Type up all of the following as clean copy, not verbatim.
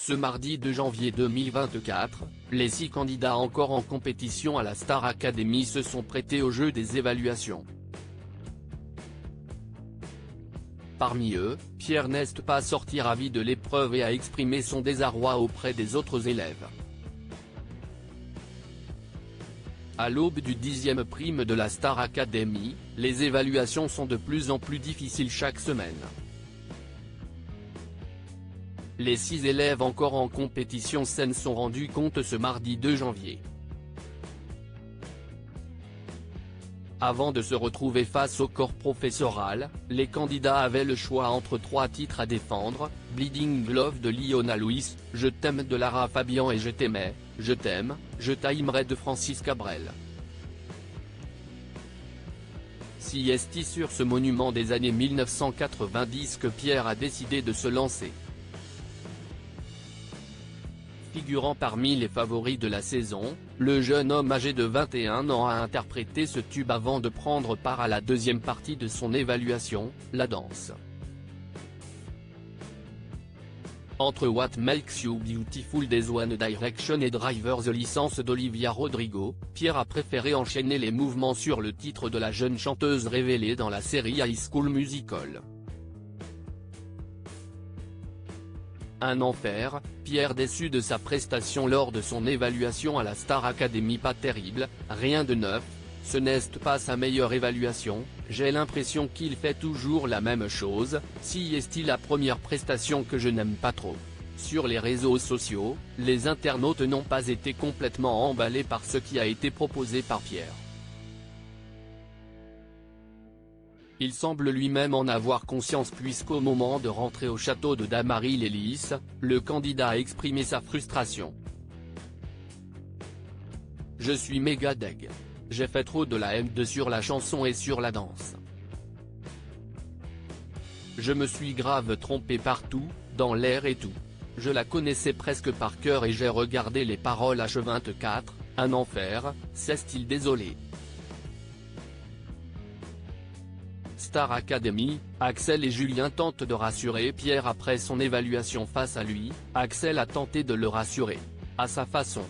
Ce mardi 2 janvier 2024, les 6 candidats encore en compétition à la Star Academy se sont prêtés au jeu des évaluations. Parmi eux, Pierre n'est pas sorti ravi de l'épreuve et a exprimé son désarroi auprès des autres élèves. À l'aube du 10e prime de la Star Academy, les évaluations sont de plus en plus difficiles chaque semaine. Les 6 élèves encore en compétition s'en sont rendus compte ce mardi 2 janvier. Avant de se retrouver face au corps professoral, les candidats avaient le choix entre 3 titres à défendre: Bleeding Love de Liona Lewis, Je t'aime de Lara Fabian et Je t'aimais, Je t'aime, Je t'aimerai de Francis Cabrel. C'est sur ce monument des années 1990 que Pierre a décidé de se lancer. Figurant parmi les favoris de la saison, le jeune homme âgé de 21 ans a interprété ce tube avant de prendre part à la deuxième partie de son évaluation, la danse. Entre What Makes You Beautiful des One Direction et Driver the License d'Olivia Rodrigo, Pierre a préféré enchaîner les mouvements sur le titre de la jeune chanteuse révélée dans la série High School Musical. Un enfer, Pierre déçu de sa prestation lors de son évaluation à la Star Academy. Pas terrible, rien de neuf, ce n'est pas sa meilleure évaluation, j'ai l'impression qu'il fait toujours la même chose, c'est la première prestation que je n'aime pas trop. Sur les réseaux sociaux, les internautes n'ont pas été complètement emballés par ce qui a été proposé par Pierre. Il semble lui-même en avoir conscience puisqu'au moment de rentrer au château de Damary-les-Lys, le candidat a exprimé sa frustration. Je suis méga deg. J'ai fait trop de la M2 sur la chanson et sur la danse. Je me suis grave trompé partout, dans l'air et tout. Je la connaissais presque par cœur et j'ai regardé les paroles H24, un enfer, c'est-il désolé. Star Academy, Axel et Julien tentent de rassurer Pierre après son évaluation face à lui. Axel a tenté de le rassurer, à sa façon.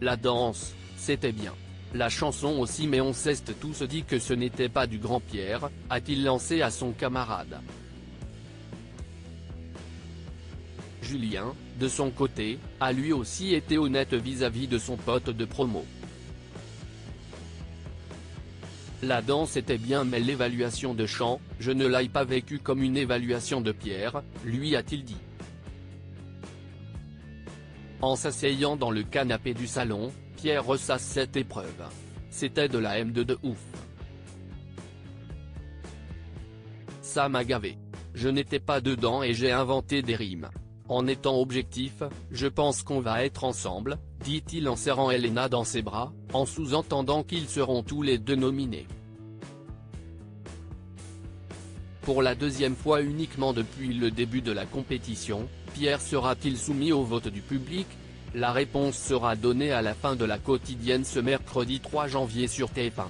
La danse, c'était bien. La chanson aussi, mais on s'est tous dit que ce n'était pas du grand Pierre, a-t-il lancé à son camarade. Julien, de son côté, a lui aussi été honnête vis-à-vis de son pote de promo. La danse était bien mais l'évaluation de chant, je ne l'ai pas vécue comme une évaluation de Pierre, lui a-t-il dit. En s'asseyant dans le canapé du salon, Pierre ressasse cette épreuve. C'était de la M2 de ouf. Ça m'a gavé. Je n'étais pas dedans et j'ai inventé des rimes. En étant objectif, je pense qu'on va être ensemble, dit-il en serrant Elena dans ses bras, en sous-entendant qu'ils seront tous les deux nominés. Pour la deuxième fois uniquement depuis le début de la compétition, Pierre sera-t-il soumis au vote du public? La réponse sera donnée à la fin de la quotidienne ce mercredi 3 janvier sur TF1.